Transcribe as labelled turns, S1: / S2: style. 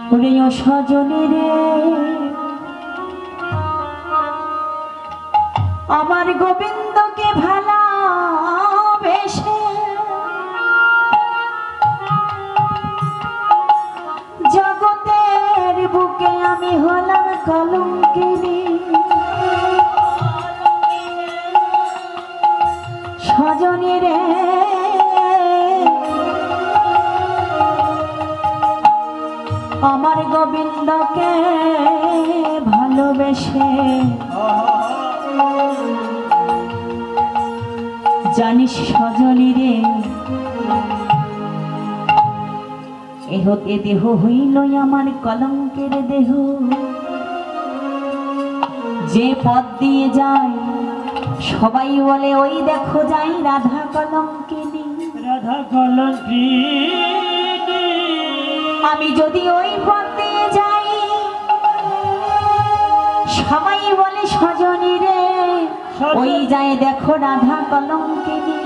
S1: প্রিয় সজনী রে আমার গোবিন্দকে ভালোবেসে জগতের বুকে আমি হলাম কলঙ্কিনী। সজনী রে আমার গোবিন্দকে ভালোবেসে জানিস সজনী রে এ দেহ হইল আমার কলঙ্কের দেহ। যে পথ দিয়ে যায় সবাই বলে ওই দেখো যাই রাধা কলঙ্কিনী,
S2: রাধা কলঙ্কিনী।
S1: আমি যদি ওই পথ দিয়ে যাই সবাই বলে সজনী রে ওই যায় দেখো রাধা কলঙ্কিনী।